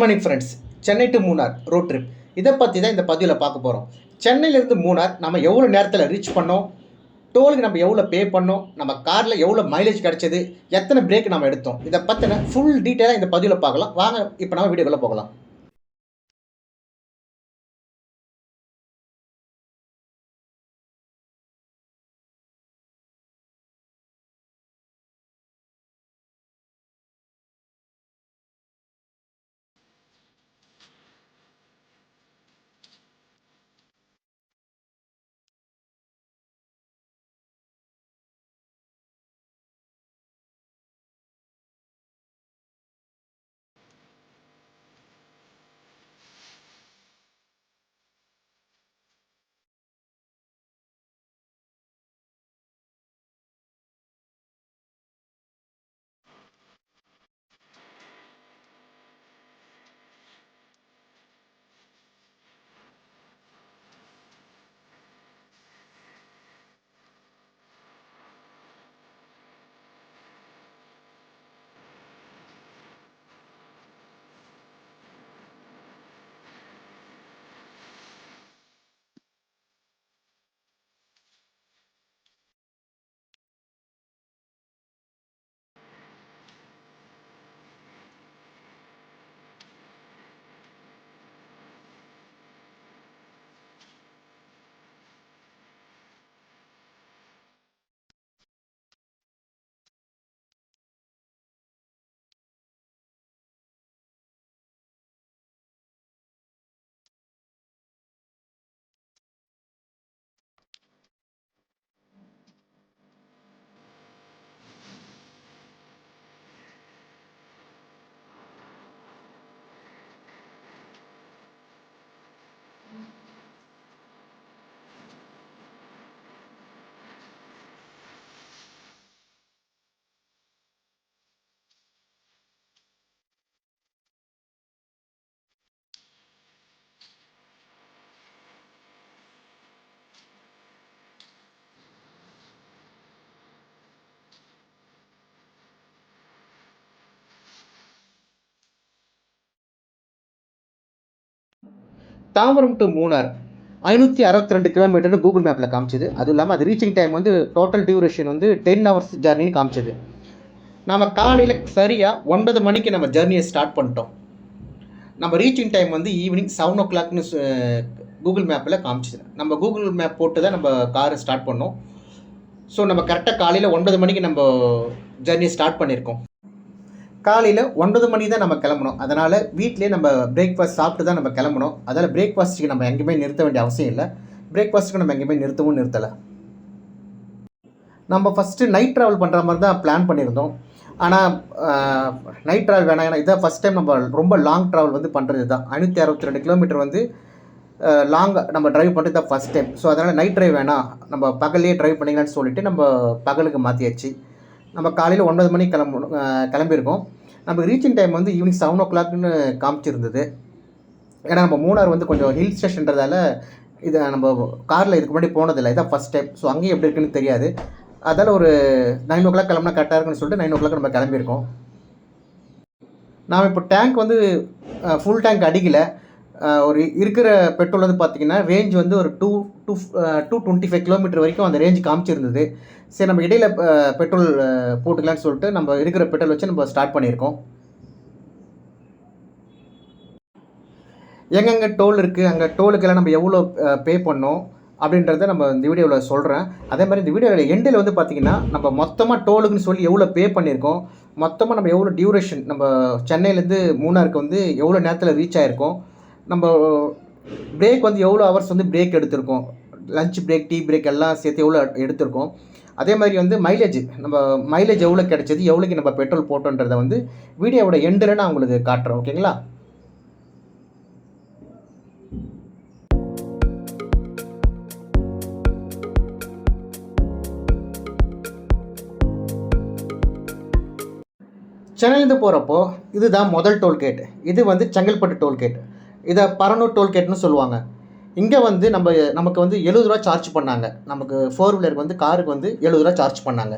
Morning friends. Chennai to Munnar road trip. இதை பற்றி தான் இந்த பதிவில் பார்க்க போகிறோம். சென்னையிலேருந்து மூணார் நம்ம எவ்வளோ நேரத்தில் ரீச் பண்ணோம், டோலுக்கு நம்ம எவ்வளோ பே பண்ணோம், நம்ம காரில் எவ்வளோ மைலேஜ் கிடச்சிது, எத்தனை பிரேக் நம்ம எடுத்தோம், இதை பற்றின ஃபுல் டீட்டெயிலாக இந்த பதிவில் பார்க்கலாம். வாங்க இப்போ நம்ம வீடியோக்குள்ளே போகலாம். தாம்பரம் டு மூணார் 562 கிலோமீட்டர்னு கூகுள் மேப்பில் காமிச்சிது. அதுவும் இல்லாமல் அது ரீச்சிங் டைம் வந்து டோட்டல் டியூரேஷன் வந்து 10 ஹவர்ஸ் ஜர்னின்னு காமிச்சிது. நம்ம காலையில் சரியாக 9 மணிக்கு நம்ம ஜர்னியை ஸ்டார்ட் பண்ணிட்டோம். நம்ம ரீச்சிங் டைம் வந்து ஈவினிங் 7 o'clockனு கூகுள் மேப்பில் காமிச்சிது. நம்ம கூகுள் மேப் போட்டு தான் நம்ம காரை ஸ்டார்ட் பண்ணோம். ஸோ நம்ம கரெக்டாக காலையில் 9 மணிக்கு நம்ம ஜர்னியை ஸ்டார்ட் பண்ணியிருக்கோம். காலையில் 9 மணி தான் நம்ம கிளம்பணும். அதனால் வீட்டிலே நம்ம பிரேக்ஃபாஸ்ட் சாப்பிட்டு தான் நம்ம கிளம்பணும். அதனால் பிரேக்ஃபாஸ்ட்டுக்கு நம்ம எங்கேயுமே நிறுத்த வேண்டிய அவசியம் இல்லை. பிரேக்ஃபாஸ்ட்டுக்கு நம்ம எங்கேயுமே நிறுத்தலை. நம்ம ஃபஸ்ட்டு நைட் ட்ராவல் பண்ணுற மாதிரி தான் பிளான் பண்ணியிருந்தோம். ஆனால் நைட் ட்ராவல் வேணாம். ஏன்னா இதான் ஃபஸ்ட் டைம் நம்ம ரொம்ப லாங் ட்ராவல் வந்து பண்ணுறது தான். 562 கிலோமீட்டர் வந்து லாங் நம்ம ட்ரைவ் பண்ணுறது தான் ஃபஸ்ட் டைம். ஸோ அதனால் நைட் ட்ரைவ் வேணாம், நம்ம பகல்லையே ட்ரைவ் பண்ணிக்கலான்னு சொல்லிவிட்டு நம்ம பகலுக்கு மாற்றியாச்சு. நம்ம காலையில் 9 மணிக்கு கிளம்பியிருக்கோம். நம்ம ரீச்சிங் டைம் வந்து ஈவினிங் 7 o'clockனு காமிச்சிருந்தது. ஏன்னா நம்ம மூணார் வந்து கொஞ்சம் ஹில் ஸ்டேஷன்றதால இதை நம்ம காரில் இதுக்கு முன்னாடி போனதில்லை, இதான் ஃபஸ்ட் டைம். ஸோ அங்கேயும் எப்படி இருக்குன்னு தெரியாது. அதால் ஒரு 9 o'clock கிளம்புனா கரெக்டாக இருக்குன்னு சொல்லிட்டு 9 o'clock நம்ம கிளம்பியிருக்கோம். நாம் இப்போ டேங்க் வந்து ஃபுல் டேங்க் அடிக்கலை. ஒரு இருக்கிற பெட்ரோல் வந்து பார்த்திங்கன்னா ரேஞ்ச் வந்து ஒரு 225 கிலோமீட்டர் வரைக்கும் அந்த ரேஞ்ச் காமிச்சிருந்தது. சரி, நம்ம இடையில் பெட்ரோல் போட்டுக்கலான்னு சொல்லிட்டு நம்ம இருக்கிற பெட்ரோல் வச்சு நம்ம ஸ்டார்ட் பண்ணியிருக்கோம். எங்கெங்கே டோல் இருக்குது, அங்கே டோலுக்கெல்லாம் நம்ம எவ்வளோ பே பண்ணோம் அப்படின்றத நம்ம இந்த வீடியோவில் சொல்கிறேன். அதே மாதிரி இந்த வீடியோவில் எண்டில் வந்து பார்த்திங்கன்னா நம்ம மொத்தமாக டோலுக்குன்னு சொல்லி எவ்வளோ பே பண்ணியிருக்கோம், மொத்தமாக நம்ம எவ்வளோ டியூரேஷன் நம்ம சென்னையிலேருந்து மூணாருக்கு வந்து எவ்வளோ நேரத்தில் ரீச் ஆகிருக்கோம், நம்ம பிரேக் வந்து எவ்வளோ ஹவர்ஸ் வந்து பிரேக் எடுத்திருக்கோம், லஞ்ச் பிரேக், டீ பிரேக் எல்லாம் சேர்த்து எவ்வளோ எடுத்திருக்கோம். அதே மாதிரி வந்து நம்ம மைலேஜ் எவ்வளோ கிடச்சிது, எவ்வளோக்கு நம்ம பெட்ரோல் போட்டோன்றதை வந்து வீடியோவோட எண்டில் நான் உங்களுக்கு காட்டுறேன். ஓகேங்களா? சென்னையிலேருந்து போகிறப்போ இதுதான் முதல் டோல்கேட். இது வந்து செங்கல்பட்டு டோல்கேட். இதை பரனூர் டோல்கேட்னு சொல்லுவாங்க. இங்கே வந்து நமக்கு வந்து 70 ரூபா சார்ஜ் பண்ணாங்க. நமக்கு 4 வீலருக்கு வந்து காருக்கு வந்து 70 ரூபா சார்ஜ் பண்ணாங்க.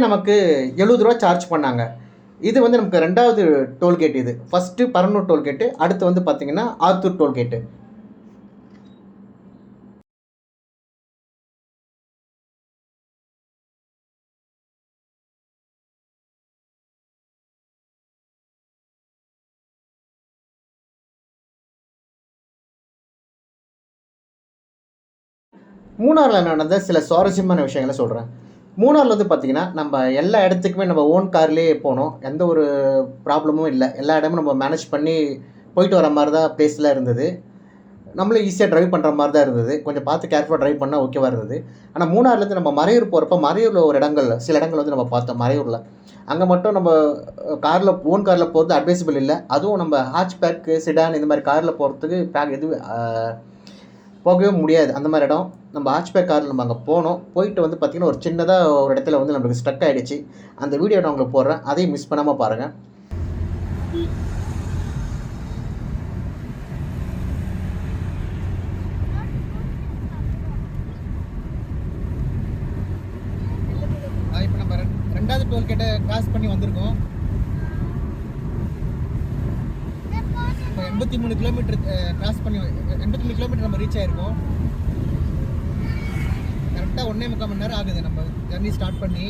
நமக்கு 70 ரூபா சார்ஜ் பண்ணாங்க. இது வந்து நமக்கு 2வது டோல்கேட். இது ஃபஸ்ட்டு பரனூர் டோல்கேட்டு, அடுத்து வந்து பார்த்தீங்கன்னா ஆத்தூர் டோல்கேட்டு. மூணாரில் நடந்த சில சுவாரஸ்யமான விஷயங்களை சொல்கிறேன். மூணாரில் வந்து பார்த்திங்கன்னா நம்ம எல்லா இடத்துக்குமே நம்ம ஓன் கார்லேயே போனோம். எந்த ஒரு ப்ராப்ளமும் இல்லை. எல்லா இடமும் நம்ம மேனேஜ் பண்ணி போயிட்டு வர மாதிரி தான் ப்ளேஸ்லாம் இருந்தது. நம்மளும் ஈஸியாக ட்ரைவ் பண்ணுற மாதிரி தான் இருந்தது. கொஞ்சம் பார்த்து கேர்ஃபுல்லாக ட்ரைவ் பண்ணால் ஓகேவாக இருந்தது. ஆனால் மூணாறுலேருந்து நம்ம மறையூர் போகிறப்ப மறையூரில் ஒரு சில இடங்கள் வந்து நம்ம பார்த்தோம் மறையூரில். அங்கே மட்டும் நம்ம ஓன் காரில் போகிறது அட்வைசபிள் இல்லை. அதுவும் நம்ம ஹேட்ச்பேக்கு, செடான் இந்த மாதிரி காரில் போகிறதுக்கு எதுவும் போகவே முடியாது. அந்த மாதிரி இடம் நம்ம ஹேட்ச்பேக் காரில் நம்ம அங்கே போனோம். போயிட்டு வந்து பார்த்திங்கன்னா ஒரு சின்னதாக ஒரு இடத்துல வந்து நம்மளுக்கு ஸ்ட்ரக் ஆகிடுச்சு. அந்த வீடியோ நான் உங்களுக்கு போடுறேன், அதையும் மிஸ் பண்ணாமல் பாருங்கள். இப்போ நம்ம 2வது டோல்கேட்டை கிராஸ் பண்ணி வந்திருக்கோம். இப்போ 83 கிலோமீட்டர் கிராஸ் பண்ணி 83 கிலோமீட்டர் நம்ம ரீச் ஆகிருக்கோம். கரெக்டாக 1.25 மணி நேரம் ஆகுது நம்ம ஜர்னி ஸ்டார்ட் பண்ணி.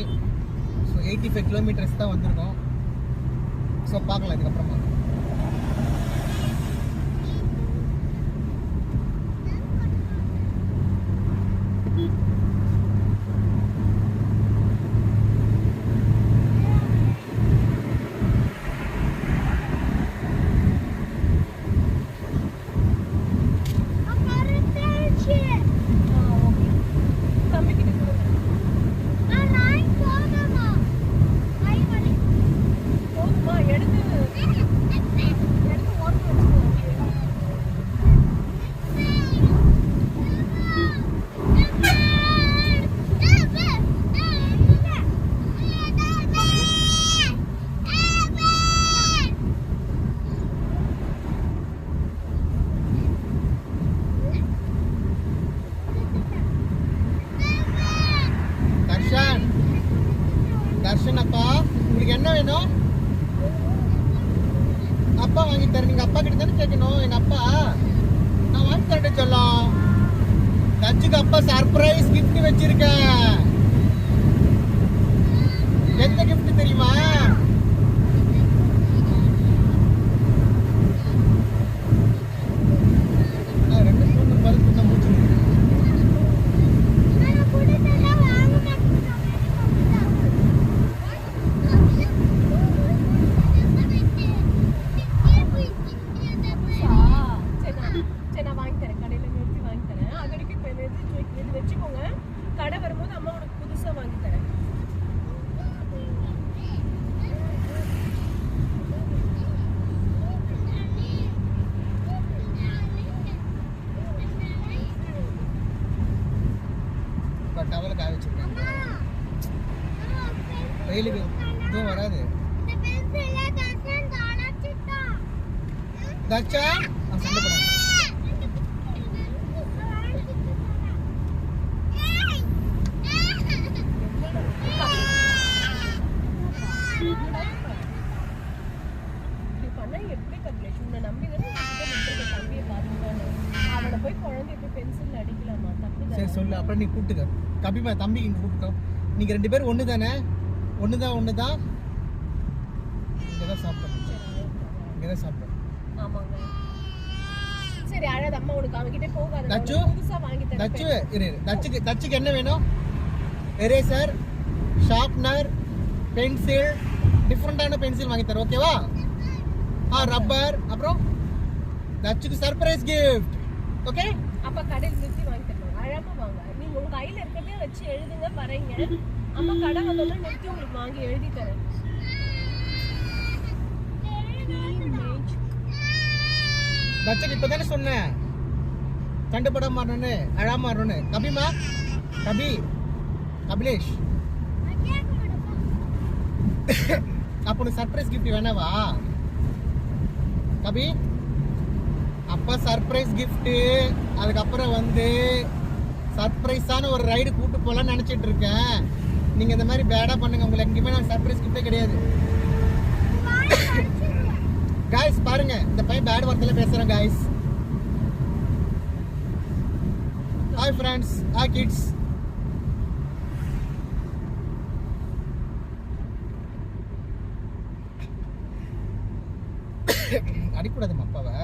ஸோ 85 கிலோமீட்டர்ஸ் தான் வந்திருக்கோம். ஸோ பார்க்கலாம் இதுக்கப்புறமா. தர்ஷன் அப்பா, உங்களுக்கு என்ன வேணும்? அப்பா வாங்கி தரேன். நீங்கள் அப்பா கிட்ட தானே கேட்கணும். எங்கள் அப்பா நான் வாங்கி தரேன் சொல்லலாம். தச்சுக்கு அப்பா சர்ப்ரைஸ் கிஃப்ட் வச்சிருக்கேன். எந்த கிஃப்ட் தெரியுமா? டவலுக்கு ஆக வச்சிருக்கேன். வெயிலுக்கு இதுவும் வராது. தச்சா சண்டை போடாது. சரி சொல்லு, அப்புறம் நீ கூப்பிட்டுக்க. கபிமா தம்பி இங்கே கூப்பிட்டோம். நீங்கள் 2 பேரும் ஒன்று தானே? ஒன்று தான். இங்கே தான் சாப்பிட்டோம். ஆமாங்க. சரி அழாத, அம்மா உனக்கு அவகிட்ட போகாத. தச்சு புதுசா வாங்கி தரேன். தச்சு இரு. தச்சுக்கு என்ன வேணும்? எரேசர், ஷார்ப்னர், பென்சில், டிஃப்ரெண்டான பென்சில் வாங்கி தரேன். ஓகேவா? ரப்பர். அப்புறம் தச்சுக்கு சர்ப்ரைஸ் கிஃப்ட். ஓகே? அப்பா கடையில் நிறுத்தி வாங்கி தருவாங்க. அழகா வாங்க. நீங்க உங்க கையில இருக்கிறதே வச்சு எழுதுங்க, வரைங்க. அம்மா கடை வந்தோட நிறுத்தி உங்களுக்கு வாங்கி எழுதி தரேன். தச்சுக்கு இப்பதானே சொன்னேன் சண்டை மாறணும்னு, அழா மாறணும்னு. கபிமா, கபிலேஷ், அப்போ உனக்கு சர்ப்ரைஸ் கிஃப்ட் வேணாவா? கபி அப்பா சர்ப்ரைஸ் கிஃப்ட்டு. அதுக்கப்புறம் வந்து சர்ப்ரைஸான ஒரு ரைடு கூட்டு போகலான்னு நினச்சிட்டு இருக்கேன். நீங்கள் இந்த மாதிரி பேடாக பண்ணுங்க, உங்களுக்கு எங்கேயுமே நான் சர்ப்ரைஸ் கிஃப்டே கிடையாது. காய்ஸ் பாருங்க, இந்த பையன் பேட் வார்த்தையில பேசுகிறேன் guys. Hi friends, hi kids. அடிக்கூடாது அப்பாவை.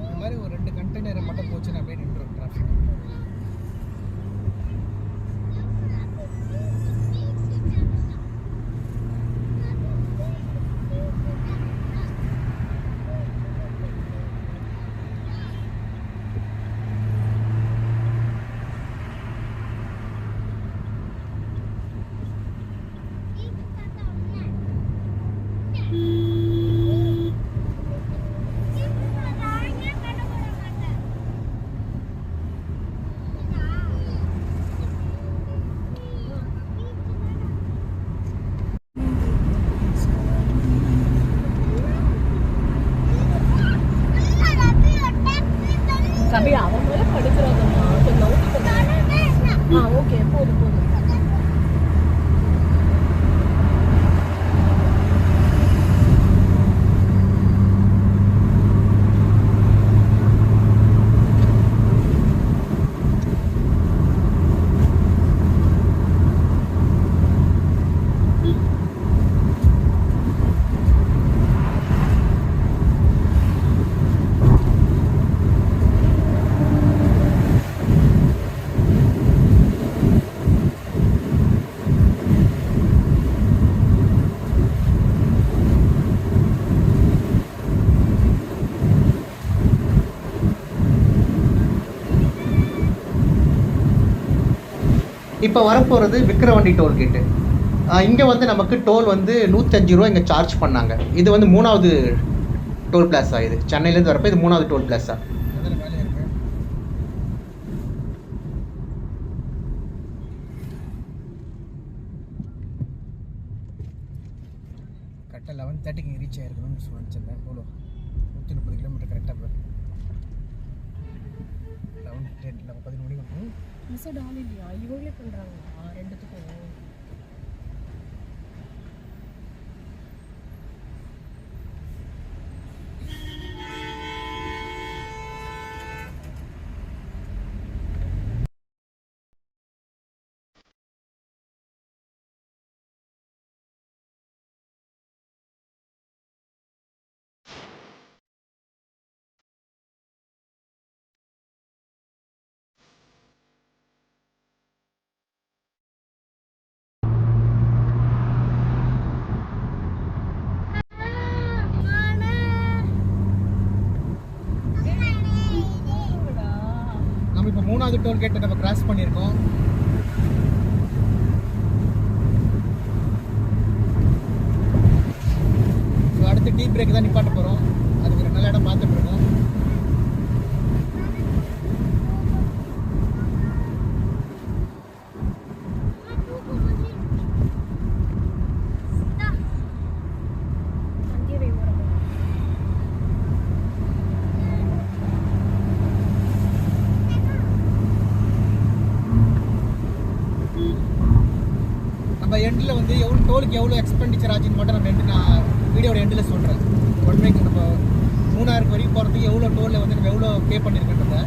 இந்த மாதிரி ஒரு 2 கண்டெய்னர் மட்டும் போச்சு, அப்படியே நின்றுடும் டிராஃபிக். கபி அவன் மேல படுக்கிறாங்கம்மா, கொஞ்சம் நோட்டி பண்ண. ஓகே, போதும் போதும். இப்போ வரப்போகிறது விக்கிரவாண்டி டோல்கேட்டு. இங்கே வந்து நமக்கு டோல் வந்து 105 ரூபா இங்கே சார்ஜ் பண்ணாங்க. இது வந்து 3வது டோல் பிளாஸா, இது சென்னையிலேருந்து வரப்போ இது 3வது டோல் பிளாஸா. கரெக்டாக 11:30க்கு ரீச் ஆகிருக்கணும்னு சொல்லிச்சிருந்தேன். எவ்வளோ 130 கிலோமீட்டர் கரெக்டாக போய் 11:10 11 மணிக்கு வந்து மிஸ்ஸட் ஆல் இல்லையா? இவங்களே பண்ணுறாங்களா ரெண்டுத்துக்கும்? இப்போ 3வது டோல்கேட்டை நம்ம கிராஸ் பண்ணியிருக்கோம். ஸோ அடுத்து டீ பிரேக் தான் நிப்பாட்ட போகிறோம். அதுக்கு ஒரு நல்ல இடம் பார்த்துட்டு இருக்கோம். நம்ம எண்டில் வந்து எவ்வளோ டோலுக்கு எவ்வளோ எக்ஸ்பெண்டிச்சர் ஆச்சுன்னு மட்டும் நான் வீடியோட எண்டில் சொல்கிறேன். ஒன் வேக்கு நம்ம மூணாருக்கு வரைக்கும் போகிறதுக்கு எவ்வளோ டோலில் வந்து நம்ம எவ்வளோ பே பண்ணியிருக்கோன்றத.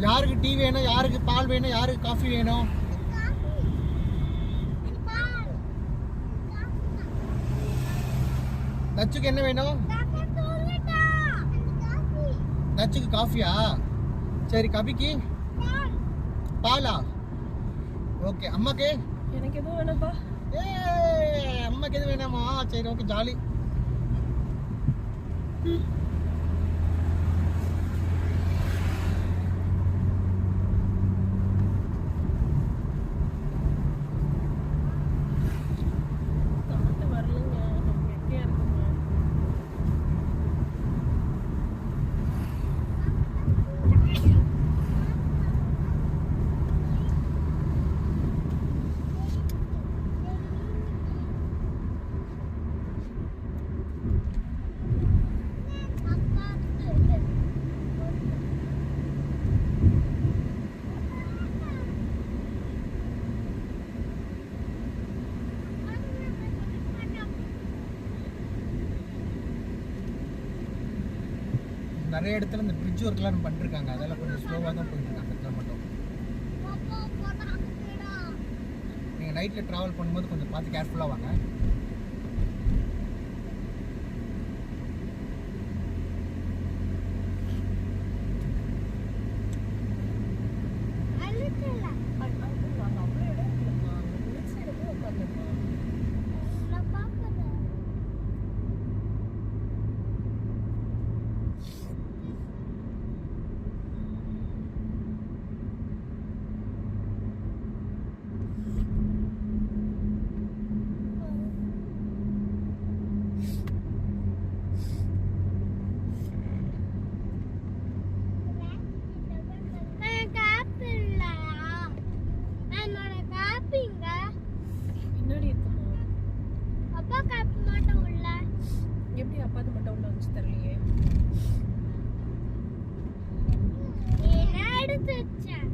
யாருக்கு டீ வேணும், யாருக்கு பால் வேணும், யாருக்கு காஃபி வேணும்? நச்சுக்கு என்ன வேணும்? நச்சுக்கு காஃபியா? சரி, கபிக்கு பாலா? ஓகே. அம்மாக்கு? எனக்கு எதுவும் வேணாப்பா. அம்மாக்கு எதுவும் வேணாமா? சரி, ஓகே, ஜாலி. நிறைய இடத்துல இந்த பிரிட்ஜ் ஒர்க்லாம் பண்ணிருக்காங்க, அதெல்லாம் கொஞ்சம் ஸ்லோவாக தான் போயிட்டு இருக்காங்க. இடத்துல மட்டும் நீங்கள் நைட்டில் ட்ராவல் பண்ணும்போது கொஞ்சம் பார்த்து கேர்ஃபுல்லாக வாங்க. எப்படி அப்பாது மட்டும் உள்ள வச்சு தரலையே? எடுத்து வச்சேன்.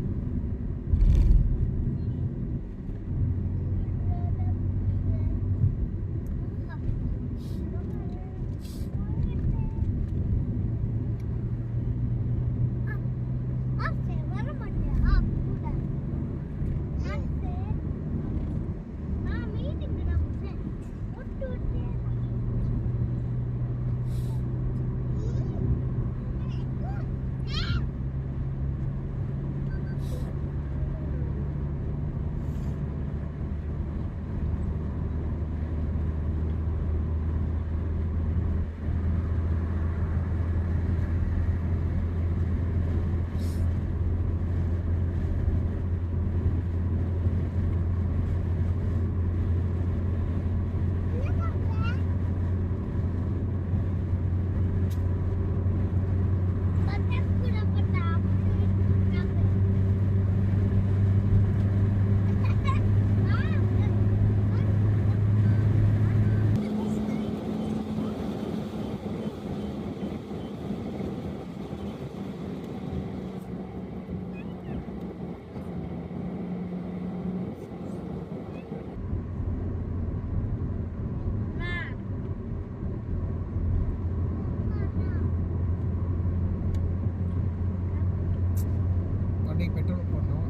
பெட்ரோல் போடணும்,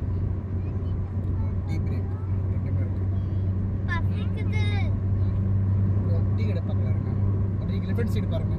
டீ பிரேக் ரெண்டுமே இருக்கு. டீ கடை பக்கத்தில் இருங்க. நீங்கள் லெஃப்ட் சைடு பாருங்க.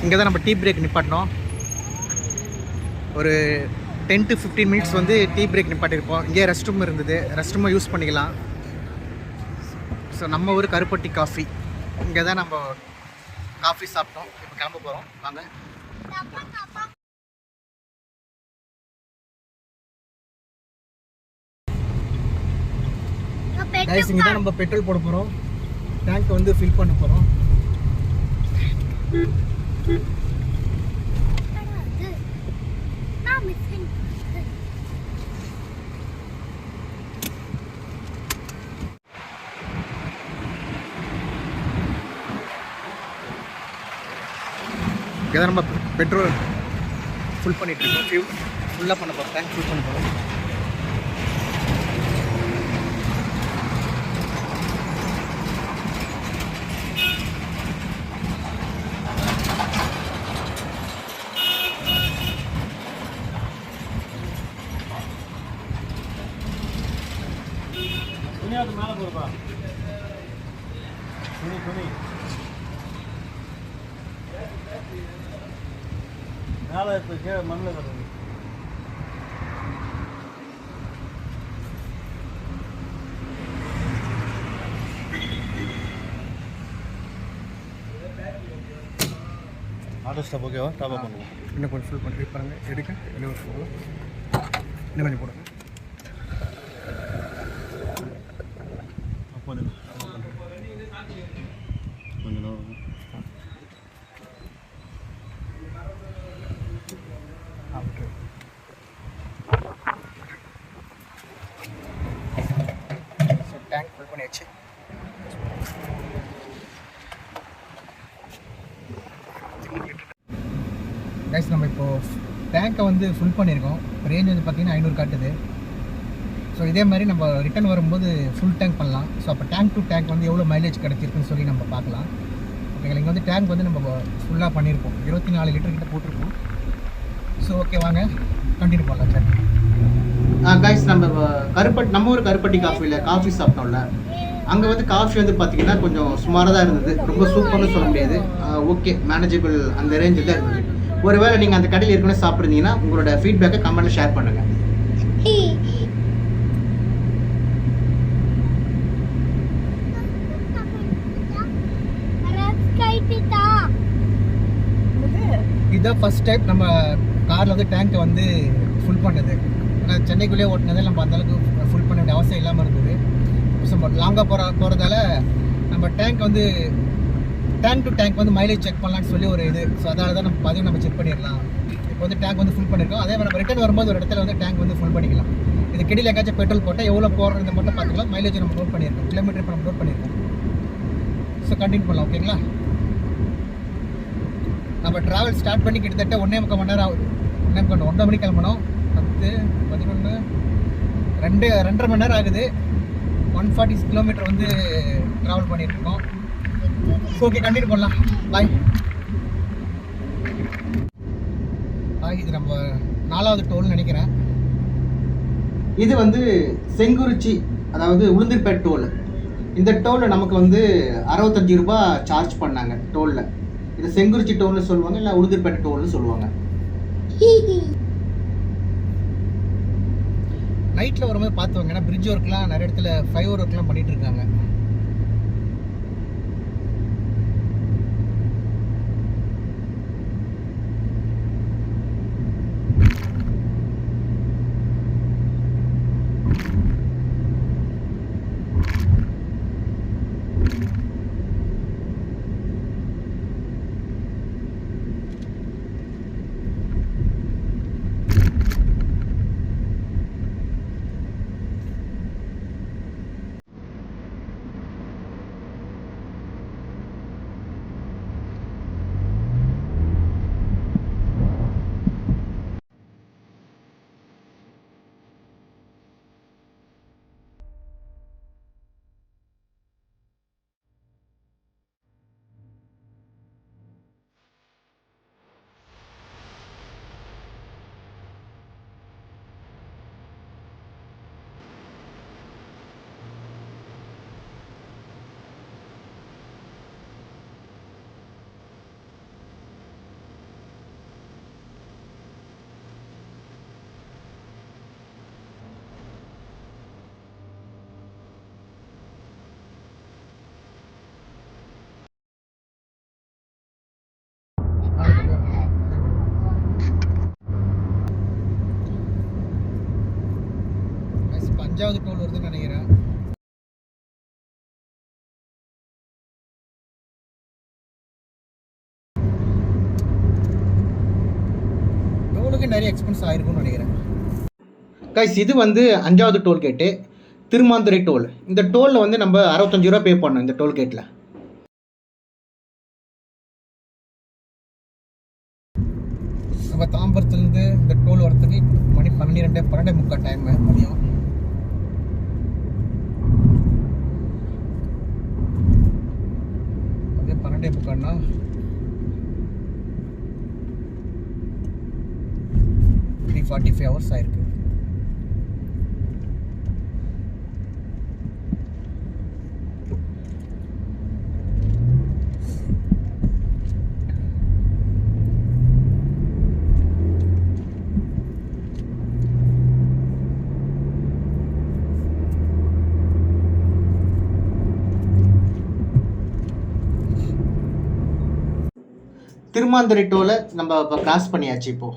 இங்கே தான் நம்ம டீ பிரேக் நிப்பாட்டினோம். ஒரு 10 to 15 மினிட்ஸ் வந்து டீ பிரேக் நிப்பாட்டியிருப்போம். இங்கே ரெஸ்ட் ரூம் இருந்தது, ரெஸ்ட் ரூமை யூஸ் பண்ணிக்கலாம். ஸோ நம்ம ஊர் கருப்பட்டி காஃபி, இங்கே தான் நம்ம காஃபி சாப்பிட்டோம். இப்போ கிளம்ப போகிறோம், வாங்க. கைஸ் இங்கே தான் நம்ம பெட்ரோல் போட போகிறோம். டேங்க் வந்து ஃபில் பண்ண போகிறோம். இங்கே தான் நம்ம பெட்ரோல் ஃபுல் பண்ணிட்டு இருக்கோம். ஃபியூல் ஃபுல்லாக பண்ண போகிறோம். டேங்க் ஃபுல் பண்ண போகிறோம். மேலே போடுப்பா. துணி மேலே இப்போ கீழே மண்ணில் கிடக்குது. ஆட்டோ ஸ்டாப் ஓகேவா? டாப் பண்ணுவோம். இன்னும் கொஞ்சம் ஃபுல் பண்ணி பாருங்க. எடுக்க இன்னும் கொஞ்சம் போடுங்க. கொஞ்சம் ஓகே. ஸோ டேங்க் ஃபுல் பண்ணியாச்சு. கைஸ் நம்ம இப்போது டேங்கை வந்து ஃபுல் பண்ணியிருக்கோம். ரேஞ்ச் வந்து பார்த்திங்கன்னா 500 காட்டுது. ஸோ இதே மாதிரி நம்ம ரிட்டர்ன் வரும்போது ஃபுல் டேங்க் பண்ணலாம். ஸோ அப்போ டேங்க் டு டேங்க் வந்து எவ்வளோ மைலேஜ் கிடச்சிருக்குன்னு சொல்லி நம்ம பார்க்கலாம். ஓகேங்களா? இங்கே வந்து டேங்க் வந்து நம்ம ஃபுல்லாக பண்ணியிருக்கோம். 24 லிட்டர் கிட்ட போட்டிருக்கோம். ஸோ ஓகே வாங்க கண்டினியூ பண்ணலாம் சார். கைஸ் நம்ம ஒரு கருப்பட்டி காஃபி சாப்பிட்டோம்ல, அங்கே வந்து காஃபி வந்து பார்த்தீங்கன்னா கொஞ்சம் சுமாராக தான் இருந்தது. ரொம்ப சூப்பர்னு சொல்ல முடியாது. ஓகே, மேனேஜபிள் அந்த ரேஞ்சில் தான் இருந்தது. ஒருவேளை நீங்கள் அந்த கடையில் ஏற்கனவே சாப்பிட்ருந்தீங்கன்னா உங்களோட ஃபீட்பேக்கை கமெண்ட்டில் ஷேர் பண்ணுங்கள். இதுதான் ஃபஸ்ட் டைம் நம்ம காரில் வந்து டேங்க்கை வந்து ஃபுல் பண்ணது. ஏன்னா சென்னைக்குள்ளேயே ஓட்டினதே நம்ம அந்தளவுக்கு ஃபுல் பண்ண வேண்டிய அவசியம் இல்லாமல் இருந்தது. ஸோ லாங்காக போகிறதால நம்ம டேங்க் வந்து டேங்க் டு டேங்க் வந்து மைலேஜ் செக் பண்ணலான்னு சொல்லி ஒரு இது. ஸோ அதனால தான் நம்ம பதிவு நம்ம செக் பண்ணிடலாம். இப்போ வந்து டேங்க் வந்து ஃபுல் பண்ணியிருக்கோம். அதே மாதிரி நம்ம ரிட்டர்ன் வரும்போது ஒரு இடத்துல வந்து டேங்க் வந்து ஃபுல் பண்ணிக்கலாம். இது கெடியில் எங்காச்சும் பெட்ரோல் போட்டால் எவ்வளோ போடுறது மட்டும் பார்த்துக்கலாம். மைலேஜ் நம்ம நோட் பண்ணியிருக்கோம். கிலோமீட்டர் இப்போ நம்ம நோட் பண்ணியிருக்கோம். ஸோ கண்டினியூ பண்ணலாம். ஓகேங்களா? நம்ம ட்ராவல் ஸ்டார்ட் பண்ணி கிட்டத்தட்ட 1.25 மணி நேரம் ஆகுது. 1:30 மணிக்கு கிளம்பணும். 10, 11, 2.5 மணி நேரம் ஆகுது. 140 கிலோமீட்டர் வந்து ட்ராவல் பண்ணிகிட்ருக்கோம். ஓகே கண்டினியூ பண்ணலாம். பாய். இது நம்ம 4வது டோல்னு நினைக்கிறேன். இது வந்து செங்குறிச்சி, அதாவது உளுந்தூர்பேட் டோல். இந்த டோலில் நமக்கு வந்து 65 ரூபா சார்ஜ் பண்ணாங்க டோலில். இது செங்குறிச்சி டோல்னு சொல்லுவாங்க, இல்லை உளுந்தூர்பேட் டோல்னு சொல்லுவாங்க. நைட்டில் வரும்போது பார்த்துவாங்க. ஏன்னா பிரிட்ஜ் ஒர்க்லாம் நிறைய இடத்துல ஃபைபர் ஒர்க்லாம் பண்ணிகிட்டு இருக்காங்க. அஞ்சாவது டோல் வருதுன்னு நினைக்கிறேன். நிறைய எக்ஸ்பென்ஸ் ஆயிருக்கும்னு நினைக்கிறேன். கைஸ் இது வந்து 5வது டோல்கேட்டு திருமாந்துறை டோல். இந்த டோலில் வந்து நம்ம 65 ரூபா பே பண்ணோம் இந்த டோல்கேட்டில். நம்ம தாம்பரத்துலேருந்து இந்த டோல் வரத்துக்கு மணி 12:30 டைமு மதியம். அதே 12:30னா 45 ஹவர்ஸ் ஆயிருக்கு. திருமாந்துறை டோலை நம்ம இப்போ கிராஸ் பண்ணியாச்சு. இப்போ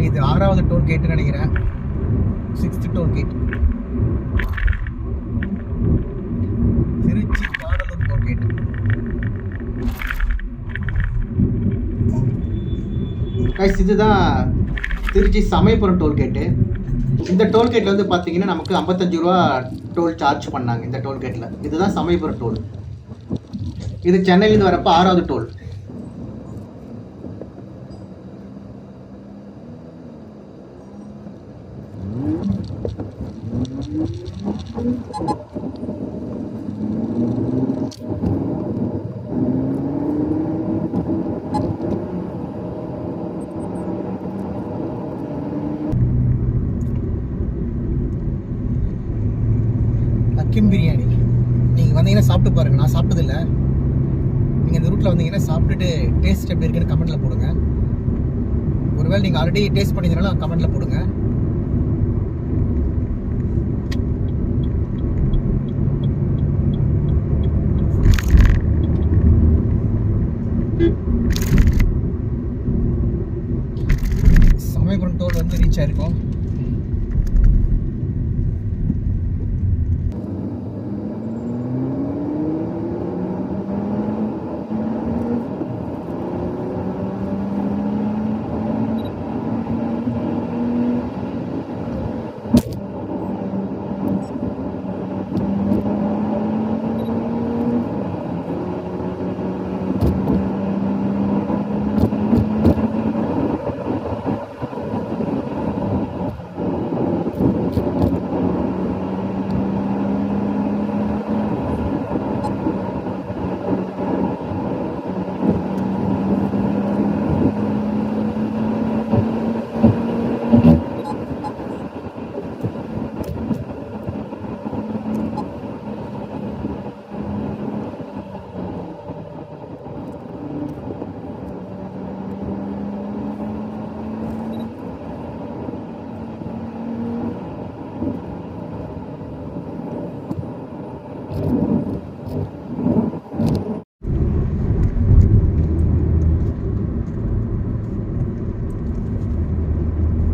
இது 6வது டோல்கேட்டுன்னு நினைக்கிறேன். 6th toll gate Trichy Padalur toll gate. Guys இதுதான் திருச்சி சமயபுரம் டோல்கேட்டு. இந்த டோல்கேட்டில் வந்து பார்த்தீங்கன்னா நமக்கு 55 ரூபா டோல் சார்ஜ் பண்ணாங்க இந்த டோல்கேட்டில். இதுதான் சமயபுரம் டோல். இது சென்னையிலேருந்து வரப்போ 6வது டோல். அக்கிம் பிரியாணி நீங்கள் வந்தீங்கன்னா சாப்பிட்டு பாருங்கள். நான் சாப்பிட்டதில்லை. நீங்கள் இந்த ரூட்டில் வந்தீங்கன்னா சாப்பிட்டுட்டு டேஸ்ட் எப்படி இருக்குன்னு கமெண்ட்டில் போடுங்க. ஒருவேளை நீங்கள் ஆல்ரெடி டேஸ்ட் பண்ணியிருந்தாலும் கமெண்ட்டில் போடுங்க. சமயபுரம் டோல் வந்து ரீச் ஆயிருக்கோம்.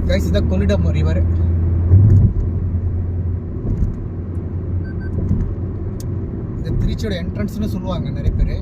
கைஸ் இதான் கொள்ளிடம் ரிவர். இது திருச்சியோட என்ட்ரன்ஸ்னு சொல்லுவாங்க நிறைய பேர்.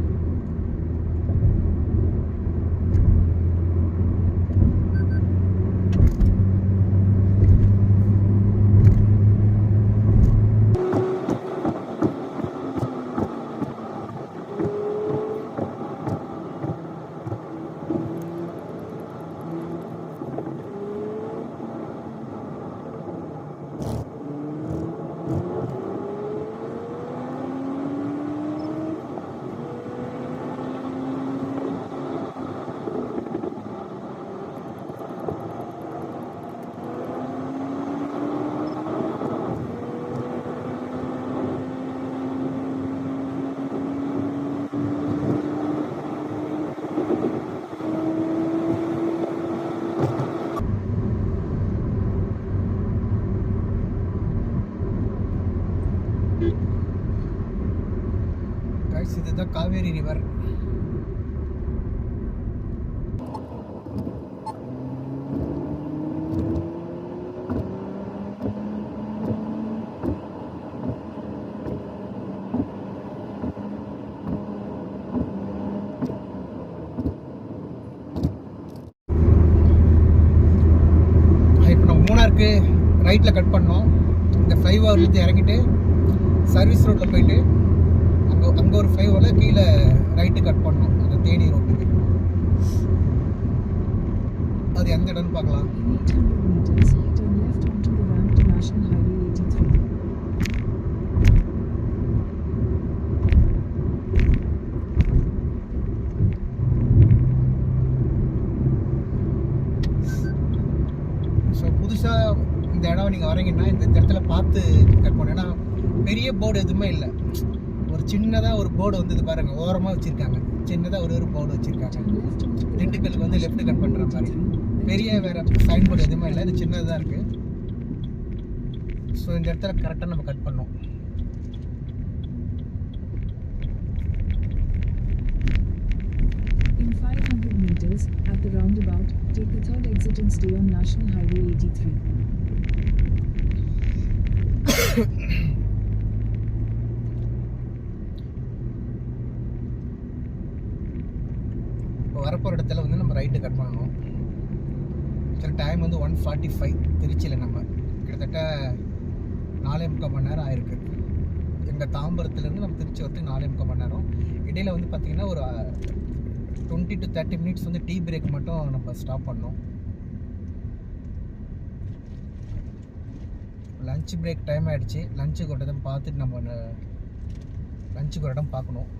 இதுதான் காவேரி ரிவர். இப்போ நம்ம மூணாருக்கு ரைட்டில் கட் பண்ணோம். இந்த ஃப்ளைஓவர்லேருந்து இறங்கிட்டு சர்வீஸ் ரோட்டில் போயிட்டு அங்கே ஒரு ஃப்ளைஓவரில் கீழே ரைட்டு கட் பண்ணோம் அந்த தேனி ரோட்டுக்கு. அது எந்த இடம்னு பார்க்கலாம். ஸோ புதுசாக இந்த இடம் நீங்கள் வரீங்கன்னா இந்த இடத்துல பார்த்து கட் பண்ண. ஏன்னா பெரிய போர்டு எதுவுமே இல்லை. ஒரு சின்னதாக ஒரு போர்டு வந்து இது பாருங்க ஓரமாக வச்சுருக்காங்க. சின்னதாக ஒரு போர்டு வச்சுருக்காங்க. திண்டுக்கலுக்கு வந்து லெஃப்ட் கட் பண்ணுற மாதிரி. பெரிய வேறு சைன் போர்டு எதுவுமே இல்லை. இது சின்னதாக இருக்குது. ஸோ இந்த இடத்துல கரெக்டாக நம்ம கட் பண்ணோம். In 500 meters, at the roundabout, take the third exit and stay on National Highway 83. இப்போ வரப்போகிற இடத்துல வந்து நம்ம ரைட்டு கட் பண்ணணும். சில டைம் வந்து 1:45 திருச்சியில் நம்ம கிட்டத்தட்ட 4.25 மணி நேரம் ஆயிருக்கு. எங்கள் தாம்பரத்துலேருந்து நம்ம திருச்சி வரத்துக்கு 4.25 மணி நேரம். இடையில் வந்து பார்த்திங்கன்னா ஒரு 20 to 30 மினிட்ஸ் வந்து டீ பிரேக் மட்டும் நம்ம ஸ்டாப் பண்ணோம். லஞ்ச் பிரேக் டைம் ஆகிடுச்சு. லஞ்சுக்கு ஒரு இடம் பார்த்துட்டு நம்ம லஞ்சுக்கு ஒரு இடம் பார்க்கணும்.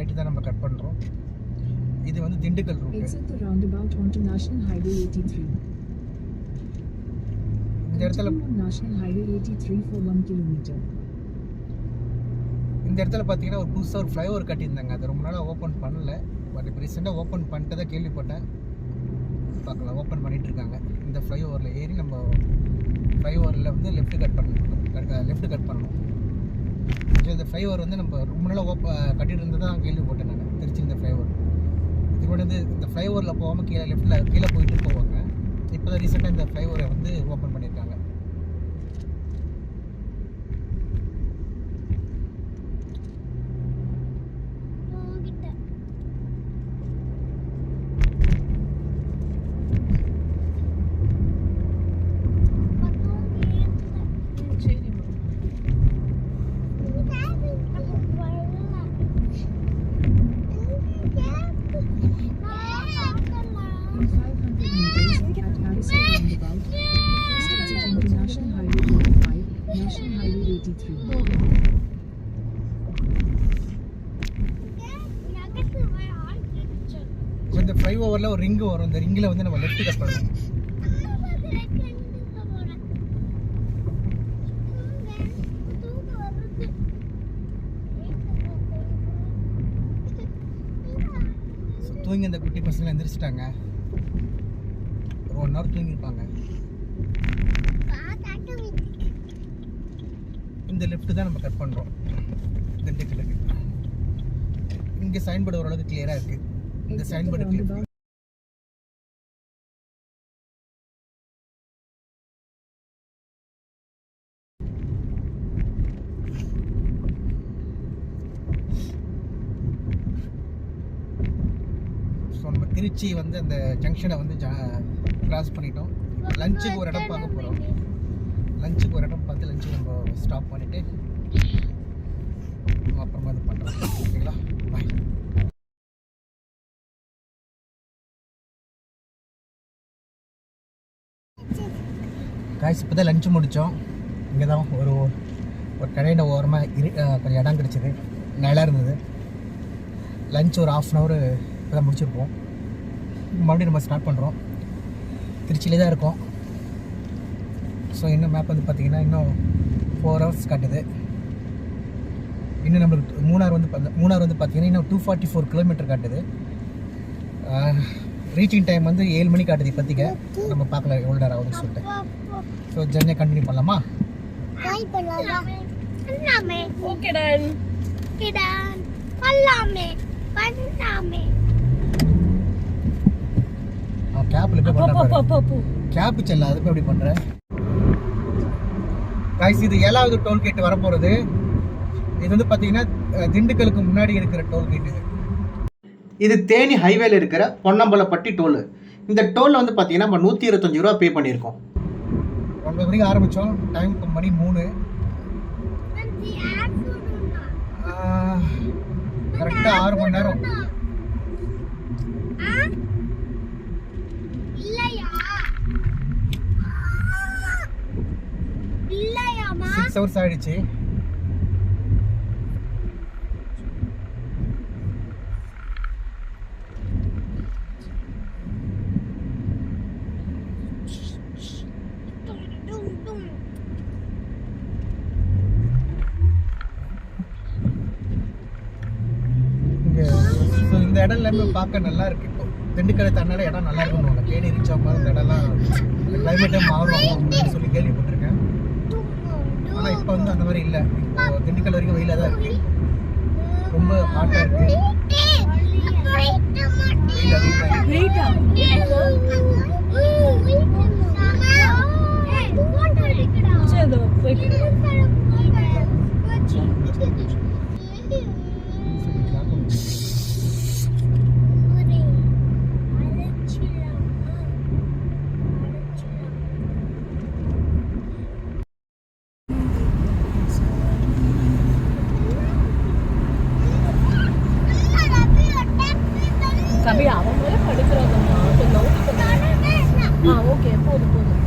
ரைட்டு தான் நம்ம கட் பண்ணுறோம். இது வந்து Dindigul route. Exit the roundabout onto National Highway 83. இந்த இடத்துல Continue on National Highway 83 for 1 kilometer. இந்த இடத்துல பார்த்தீங்கன்னா ஒரு புதுசாக ஒரு ஃப்ளைஓவர் கட்டியிருந்தாங்க. அது ரொம்ப நாளாக ஓப்பன் பண்ணல. பட் இப்போ ரீசெண்டாக ஓப்பன் பண்ணிட்டதாக கேள்விப்பட்டேன். பார்க்கலாம், ஓப்பன் பண்ணிகிட்டு இருக்காங்க. இந்த ஃப்ளைஓவரில் ஏறி நம்ம ஃப்ளைஓவரில் வந்து லெஃப்ட் கட் பண்ணணும். ஸோ இந்த ஃப்ளைஓவர் வந்து நம்ம ரொம்ப நாளாக கட்டிட்டு இருந்ததான் கேள்விப்பட்டேன் நான், திருச்சி இந்த ஃப்ளைஓவர். இது வந்து இந்த ஃப்ளைஓவரில் போகாமல் கீழே போயிட்டு போவாங்க. இப்போ தான் ரீசெண்டாக இந்த ஃப்ளைஓவரை வந்து ஓப்பன் பண்ணியிருக்காங்க. In 500 meters at Harrison roundabout, take the first exit onto National Highway 45, National Highway 83. இந்த ஃப்ளைஓவரில் ஒரு ரிங்கு வரும். இந்த ரிங்கில் வந்து நம்ம லெஃப்ட் கட் பண்ணணும். தூங்கி இந்த குட்டி பசங்க எந்திரிச்சிட்டாங்க. ஒரு 1 hour தூங்கியிருப்பாங்க. இந்த லெஃப்ட் தான் நம்ம கட் பண்ணுறோம் திண்டுக்கலுக்கு. இங்கே சைன் போர்டு ஓரளவுக்கு கிளியராக இருக்குது. இந்த சைன் போர்டு நம்ம திருச்சி வந்து அந்த ஜங்ஷனை வந்து கிராஸ் பண்ணிட்டோம். லஞ்சுக்கு ஒரு இடம் பார்க்க போகிறோம். லஞ்சுக்கு ஒரு இடம் பார்த்து லஞ்சுக்கு நம்ம ஸ்டாப் பண்ணிவிட்டு அப்புறமா இது பண்ணுறோம். ஓகேங்களா, பாய். காய்ஸ் இப்போ தான் லஞ்சு முடித்தோம். இங்கே தான் ஒரு கடையில் ஓரமாக கொஞ்சம் இடம் கிடச்சிது, நிலம் இருந்தது. லஞ்ச் ஒரு 1/2 hour இப்போ தான் முடிச்சிருப்போம். மறுபடியும் நம்ம ஸ்டார்ட் பண்ணுறோம். திருச்சியிலே தான் இருக்கோம். ஸோ இன்னும் மேப் வந்து பார்த்திங்கன்னா இன்னும் 4 hours காட்டுது. இன்னும் நம்மளுக்கு மூணார் வந்து பார்த்திங்கன்னா இன்னும் 244 kilometer காட்டுது. ரீச்சிங் டைம் வந்து 7 மணி காட்டுது இப்போதைக்கு. நம்ம பார்க்கலாம் எவ்வளோ நேரம் ஆகுதுன்னு சொல்லிட்டு. ஸோ ஜர்னியை கண்டினியூ பண்ணலாமா? கேப்ல எப்படி பண்ற? கேப் செல்ல அதுக்கு எப்படி பண்ற? गाइस இது 7வது டோல்கேட் வர போறது. இது வந்து பாத்தீங்கன்னா திண்டுக்கலுக்கு முன்னாடி இருக்கிற டோல்கேட் இது. இது தேனி ஹைவேல இருக்கிற பொன்னம்பலப்பட்டி டோல். இந்த டோல்ல வந்து பாத்தீங்கன்னா நம்ம 125 ரூபாய் பே பண்ணியிருக்கோம். 9 மணிக்கு ஆரம்பிச்சோம். டைம் மணி 3. கரெக்டா 6 மணி நேரம். இல்லையாமா 6 hours ஆயிடுச்சு. இந்த இடம் எல்லாமே பார்க்க நல்லா இருக்கு. இப்போ திண்டுக்கல் தன்னால இடம் நல்லா இருக்குன்னு தேனி ரீச் ஆகும் போது இந்த இடம்லாம் கிளைமேட்டே மாறும் அப்படின்னு சொல்லி கேள்விப்பட்டிருக்கேன். ஆனால் இப்போ வந்து அந்த மாதிரி இல்லை. இப்போ திண்டுக்கல் வரைக்கும் வெயிலாக தான் இருக்கு. ரொம்ப ஹாட்டாக இருக்கு. கபி அவன் மேலே படிக்கிறாங்கம்மா கொஞ்சம் ஓகே போதும் போதும்.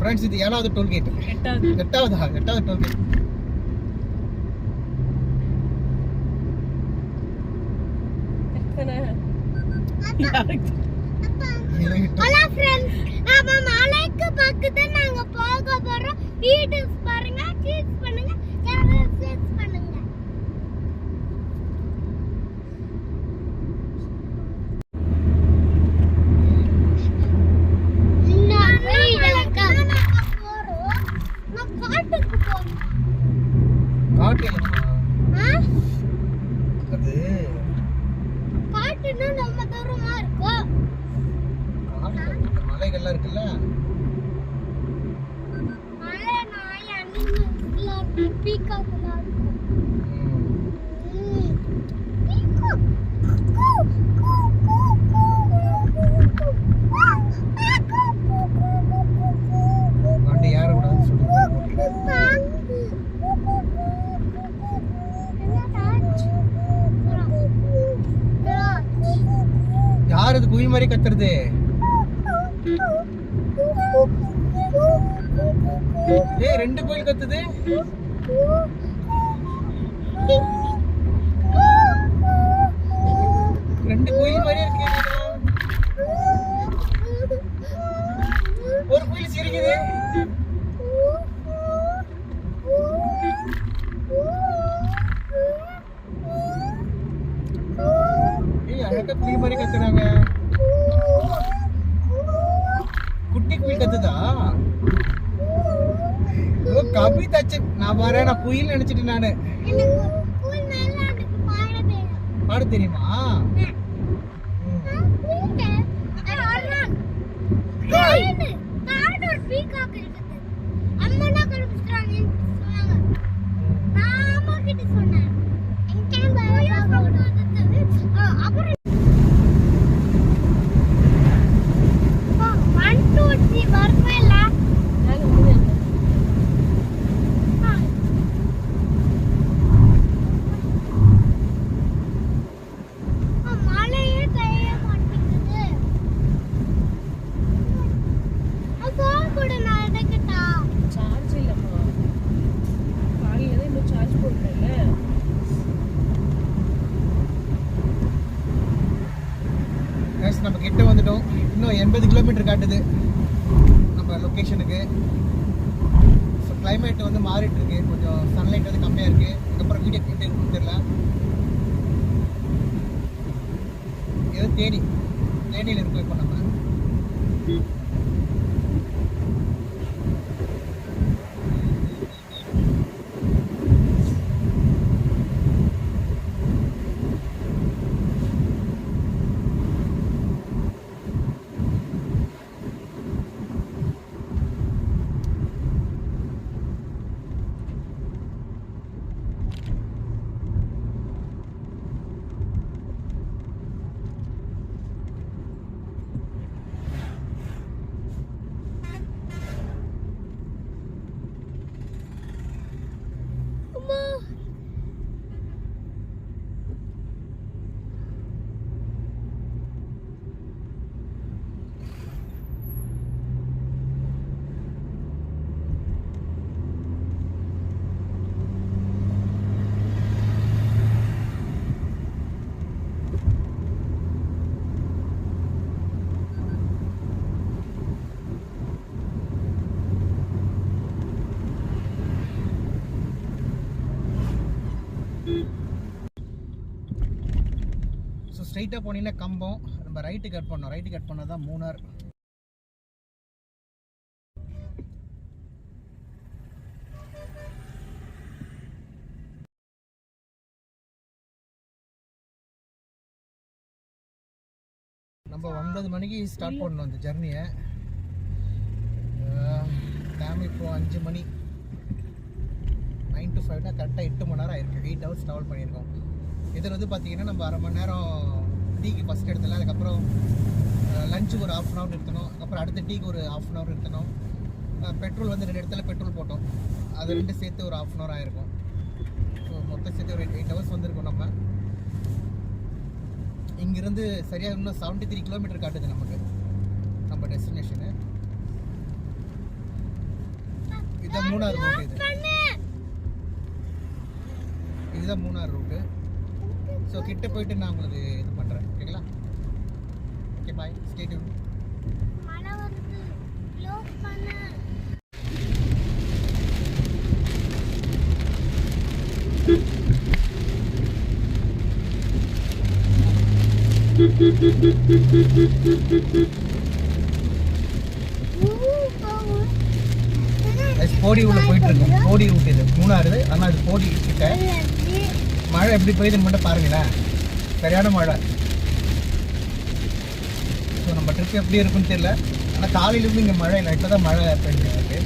ஃப்ரெண்ட்ஸ் இது 7வது டோல்கேட். 8வது டோல்கேட். ஹலோ ஃப்ரெண்ட்ஸ், நாம மலைக்கு பக்கத்துல நாங்க போக போறோம். வீடியோஸ் பாருங்க, கிளிக் பண்ணுங்க, ஷேர் பண்ணுங்க. மலைகள்லாம் இருக்குல்ல, வண்டி ஏறக்கூடாதுன்னு சொல்லிட்டு யார் இது குயில் மாதிரி கத்துறது? ஏய், 2 குயில் கத்துது. ரெண்டு குயில் மாதிரியே இருக்கு. ஒரு குயில் சிரிக்குது. ஏய், அழகா குயில் மாதிரி கத்துறாங்க. குட்டி குயில் கத்துதா? ஓ, கவிதா. நான் வரேன், நான் குயில் நினைச்சிட்டு நானு. பாட தெரியுமா? நம்ம கிட்ட வந்துட்டோம். இன்னும் 80 கிலோமீட்டர் காட்டுது நம்ம லொக்கேஷனுக்கு. ஸோ கிளைமேட் வந்து மாறிட்டு இருக்கு, கொஞ்சம் சன்லைட் வந்து கம்மியாக இருக்கு. அதுக்கப்புறம் வீடியோ கிட்ட இருக்குன்னு தெரியல. ஏதோ தேனியில் இருக்கும் இப்போ நம்ம. ஸோ ஸ்ட்ரைட்டாக போனீங்கன்னா கம்பம். நம்ம ரைட்டு கட் பண்ணோம். ரைட்டு கட் பண்ணால் தான் மூணார். நம்ம 9 மணிக்கு ஸ்டார்ட் பண்ணோம் இந்த ஜர்னியை. டைம் இப்போ 5 மணி. 9 to 5னா கரெக்டாக 8 மணி நேரம் ஆயிருக்கு. 8 ஹவர்ஸ் ட்ராவல் பண்ணியிருக்கோம். இதில் வந்து பார்த்தீங்கன்னா நம்ம அரை மணி நேரம் டீக்கு ஃபஸ்ட் எடுத்தலாம். அதுக்கப்புறம் லஞ்சுக்கு ஒரு 1/2 hour எடுத்தணும். அதுக்கப்புறம் அடுத்த டீக்கு ஒரு 1/2 hour எடுத்தணும். பெட்ரோல் வந்து 2 இடத்துல பெட்ரோல் போட்டோம். அது 2 சேர்த்து ஒரு 1/2 hour ஆயிருக்கும். ஸோ மொத்தம் சேர்த்து ஒரு 8 ஹவர்ஸ் வந்திருக்கோம் நம்ம. இங்கேருந்து சரியாக இன்னும் 73 கிலோமீட்டர் காட்டுது நமக்கு நம்ம டெஸ்டினேஷனு. இதுதான் மூணார் ரூட். இது பண்ணு. இதுதான் மூணார் ரூட்டு. ஸோ கிட்ட போயிட்டு நான் உங்களுக்கு இது பண்ணுறேன். ஓகேங்களா? Okay bye, stay tune. மழை வருது. க்ளோஸ் பண்ணு. போடி உள்ள போயிட்டு இருக்கோம். போடி ரூட் இது மூணாறு. ஆனால் அது போடி கிட்ட. மழை எப்படி பெய்யுதுன்னு மட்டும் பாருங்களேன். சரியான மழை. ஸோ நம்ம ட்ரிப் எப்படி இருக்குன்னு தெரியல. ஆனால் காலையிலேருந்து இங்கே மழை இல்லை. இப்போ தான் மழை பெய்ஞ்சிருக்கு.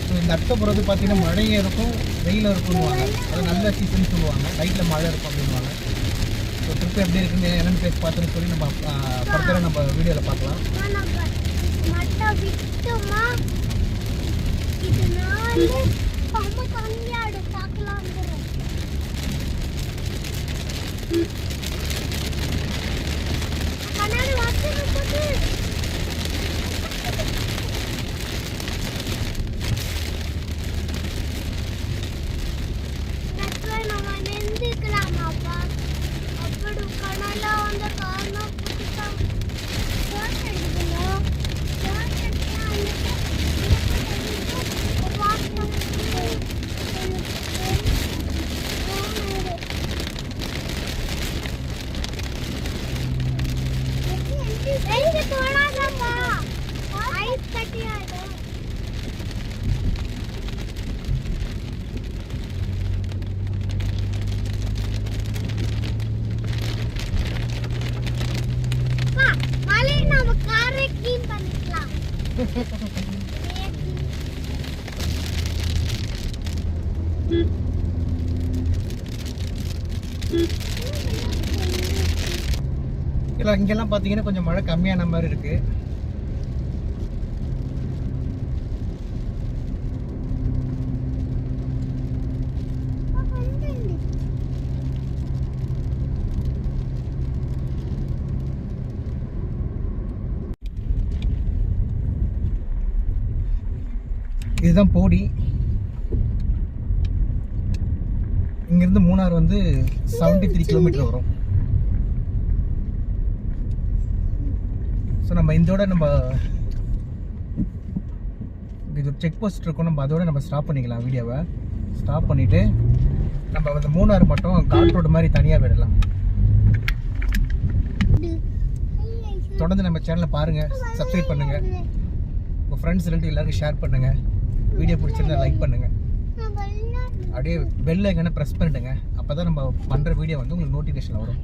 ஸோ இந்த அக்டோபர் வந்து பார்த்தீங்கன்னா மழையும் இருக்கும் வெயிலும் இருக்கும்னுவாங்க. அது நல்ல சீசன் சொல்லுவாங்க. நைட்டில் மழை இருக்கும் அப்படின்வாங்க. ஸோ ட்ரிப் எப்படி இருக்குன்னு என்னென்னு பேசி பார்த்துன்னு சொல்லி நம்ம ஃபர்தராக நம்ம வீடியோவில் பார்க்கலாம். மட்டை விட்டுமா இது நாலு அம்மா கம்மியாடு பார்க்கலாம். கண்ணாடி வாசிருக்குது. நம்ம நெந்திக்கலாமாப்பா? அப்படி கண்ணால வந்த காரணம் புதுசாக இல்லை இங்கெல்லாம் பார்த்தீங்கன்னா கொஞ்சம் மழை கம்மியான மாதிரி இருக்கு. இதுதான் போடி. இங்கிருந்து மூணார் வந்து 73 கிலோமீட்டர் வரும். ஸோ நம்ம இதோட நம்ம இது செக் போஸ்ட் இருக்கும். நம்ம அதோட நம்ம ஸ்டாப் பண்ணிக்கலாம். வீடியோவை ஸ்டாப் பண்ணிவிட்டு நம்ம வந்து மூணார் மட்டும் காட் ரோடு மாதிரி தனியாக விடலாம். தொடர்ந்து நம்ம சேனலை பாருங்கள், சப்ஸ்கிரைப் பண்ணுங்கள், உங்கள் ஃப்ரெண்ட்ஸ் ரிலேட்டிவ் எல்லாருக்கும் ஷேர் பண்ணுங்கள். வீடியோ பிடிச்சிருந்தா லைக் பண்ணுங்கள். அப்படியே பெல் ஐக்கானை ப்ரெஸ் பண்ணிவிடுங்க. அப்போ தான் நம்ம பண்ணுற வீடியோ வந்து உங்களுக்கு நோட்டிஃபிகேஷன் வரும்.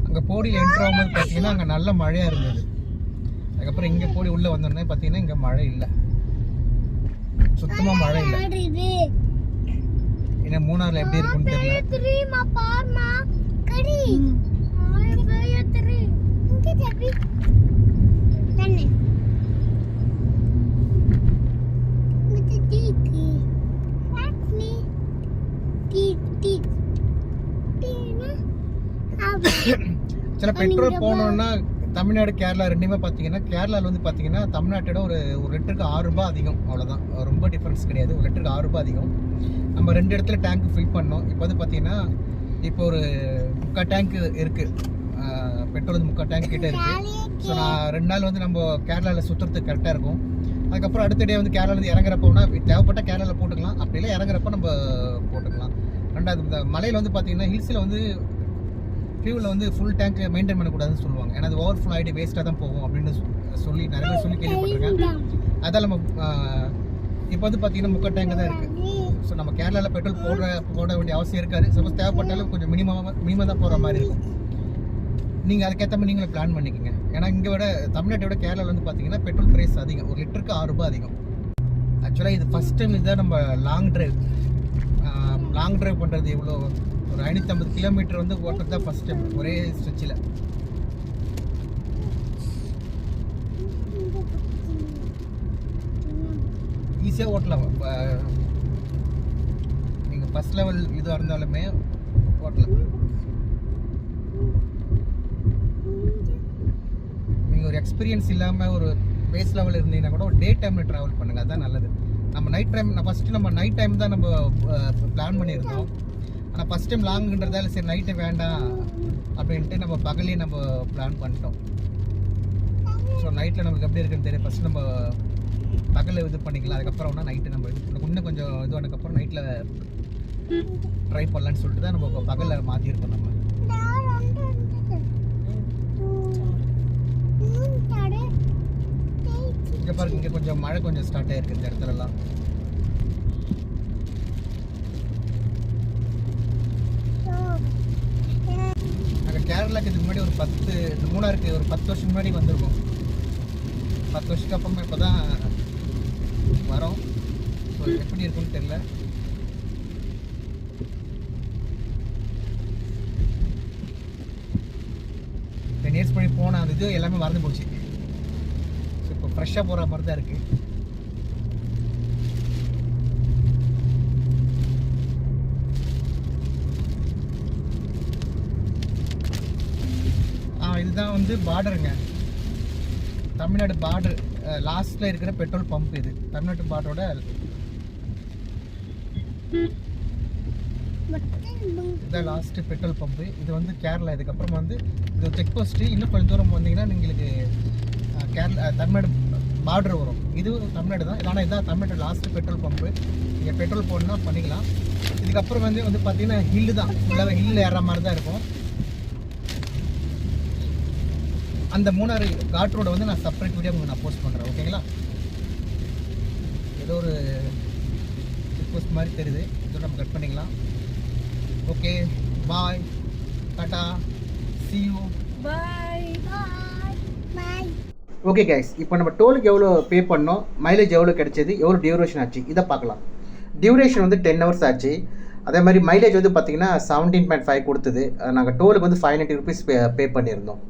அங்கே போடியில் என்ட்ரு ஆகும்போது பார்த்தீங்கன்னா அங்கே நல்ல மழையாக இருந்தது. அதுக்கப்புறம் இங்கே போடி உள்ளே வந்தோடனே பார்த்தீங்கன்னா இங்கே மழை இல்லை, சுத்தமாக மழை இல்லை. ஏன்னா மூணாரில் எப்படி இருக்குன்னு தெரியல. சில பெட்ரோல் போனோம்னா தமிழ்நாடு கேரளா ரெண்டுமே பார்த்தீங்கன்னா, கேரளாவில் வந்து பார்த்தீங்கன்னா தமிழ்நாட்டோட ஒரு லிட்டருக்கு 6 ரூபாய் அதிகம். அவ்வளோதான், ரொம்ப டிஃப்ரென்ஸ் கிடையாது. ஒரு லிட்டருக்கு 6 ரூபாய் அதிகம். நம்ம 2 இடத்துல டேங்க் ஃபில் பண்ணோம். இப்போ வந்து பார்த்தீங்கன்னா இப்போ ஒரு 3/4 டேங்க் இருக்குது. பெட்ரோல் வந்து 3/4 டேங்க் கிட்டே இருக்குது. ஸோ நான் 2 நாள் வந்து நம்ம கேரளாவில் சுற்றுறதுக்கு கரெக்டாக இருக்கும். அதுக்கப்புறம் அடுத்த டே வந்து கேரளாவிலேருந்து இறங்குறப்போனா தேவைப்பட்ட கேரளாவில் போட்டுக்கலாம். அப்படி இல்லை இறங்குறப்ப நம்ம போட்டுக்கலாம். ரெண்டாவது இந்த மலையில் வந்து பார்த்தீங்கன்னா ஹில்ஸில் வந்து ஃபியூவில் வந்து ஃபுல் டேங்க் மெயின்டைன் பண்ணக்கூடாதுன்னு சொல்லுவாங்க. ஏன்னா அது ஓவர் ஃபுல் ஆகிட்டு வேஸ்ட்டாக தான் போகும் அப்படின்னு சொல்லி நிறைய பேர் சொல்லி கேள்விப்பட்டிருக்கேன். அதான் நம்ம இப்போ வந்து பார்த்தீங்கன்னா 3/4 டேங்க் தான் இருக்குது. ஸோ நம்ம கேரளாவில் பெட்ரோல் போட வேண்டிய அவசியம் இருக்காது. சப்போஸ் தேவைப்பட்டாலும் கொஞ்சம் மினிமம் தான் போகிற மாதிரி இருக்கும். நீங்கள் அதுக்கேற்ற மாதிரி நீங்களும் பிளான் பண்ணிக்கோங்க. ஏன்னா இங்கே விட தமிழ்நாட்டை விட கேரளாவில் வந்து பார்த்தீங்கன்னா பெட்ரோல் ப்ரைஸ் அதிகம். ஒரு லிட்டருக்கு 6 ரூபாய் அதிகம். ஆக்சுவலாக இது ஃபஸ்ட் டைம் இதுதான் நம்ம லாங் ட்ரைவ் பண்ணுறது. இவ்வளோ ஒரு 550 கிலோமீட்டர் வந்து ஓட்டுறது தான் ஃபஸ்ட் டைம் ஒரே ஸ்ட்ரெச்சில். ஈஸியாக ஓட்டலாம். நீங்கள் ஃபஸ்ட் லெவல் இதாக இருந்தாலுமே ஓட்டலாம். நீங்கள் ஒரு எக்ஸ்பீரியன்ஸ் இல்லாமல் ஒரு பேஸ் லெவல் இருந்தீங்கன்னா கூட ஒரு டே டைமில் ட்ராவல் பண்ணுங்கள், அதுதான் நல்லது. நம்ம நைட் டைம் ஃபஸ்ட்டு நம்ம நைட் டைம் தான் நம்ம பிளான் பண்ணியிருந்தோம். ஆனால் ஃபஸ்ட் டைம் லாங்குன்றதால சரி நைட்டு வேண்டாம் அப்படின்ட்டு நம்ம பகலே நம்ம பிளான் பண்ணிட்டோம். ஸோ நைட்டில் நமக்கு எப்படி இருக்குன்னு தெரியும். ஃபஸ்ட்டு நம்ம பகலில் இது பண்ணிக்கலாம், அதுக்கப்புறம் நைட்டு நம்ம இன்னும் கொஞ்சம் இது ஆனதுக்கப்புறம் நைட்டில் ட்ரை பண்ணலான்னு சொல்லிட்டு தான் நம்ம பகலில் மாற்றிருக்கோம். நம்ம இங்கே பாருங்க, இங்கே கொஞ்சம் மழை கொஞ்சம் ஸ்டார்ட் ஆகிருக்கு இந்த இடத்துலலாம். நாங்கள் கேரளாக்கு இதுக்கு முன்னாடி ஒரு 10 மூணாருக்கு ஒரு 10 வருஷம் முன்னாடி வந்திருக்கோம். 10 வருஷத்துக்கு அப்புறமா இப்போ தான் வரோம். ஸோ எப்படி இருக்குன்னு தெரியல. டென் இயர்ஸ் பண்ணி போன அந்த இது எல்லாமே மறந்து போச்சு. ஸோ இப்போ ஃப்ரெஷ்ஷாக போகிற மாதிரி தான் இருக்குது. இதுதான் வந்து பார்டருங்க, தமிழ்நாடு பார்டர் லாஸ்ட்டில் இருக்கிற பெட்ரோல் பம்ப். இது தமிழ்நாட்டு பார்டரோட இதுதான் லாஸ்ட்டு பெட்ரோல் பம்பு. இது வந்து கேரளா. இதுக்கப்புறம் வந்து இது ஒரு செக் போஸ்ட்டு. இன்னும் கொஞ்சம் தூரம் வந்தீங்கன்னா உங்களுக்கு கேரளா தமிழ்நாடு பார்டர் வரும். இது தமிழ்நாடு தான், ஆனால் இதுதான் தமிழ்நாடு லாஸ்ட்டு பெட்ரோல் பம்பு. நீங்கள் பெட்ரோல் போடணுன்னா பண்ணிக்கலாம். இதுக்கப்புறம் வந்து பார்த்தீங்கன்னா ஹில்லு தான், ஃபுல்லாகவே ஹில்லில் ஏறுற மாதிரி தான் இருக்கும். அந்த மூணாறு காட் ரோட வந்து நான் செப்பரேட் வீடியோ உங்களுக்கு நான் போஸ்ட் பண்ணுறேன், ஓகேங்களா? ஏதோ ஒரு செக் போஸ்ட் மாதிரி தெரியுது, இதோட நம்ம கட் பண்ணிக்கலாம். Okay, bye, tata, see you. Bye. Bye. Okay guys, இப்போ நம்ம டோலுக்கு எவ்வளோ பே பண்ணோம், மைலேஜ் எவ்வளோ கிடைச்சது, எவ்வளோ டியூரேஷன் ஆச்சு, இதை பார்க்கலாம். டியூரேஷன் வந்து 10 hours ஆச்சு. அதே மாதிரி மைலேஜ் வந்து பார்த்தீங்கன்னா 17.5 கொடுத்தது. நாங்கள் டோலுக்கு வந்து 590 rupees பே பண்ணியிருந்தோம்.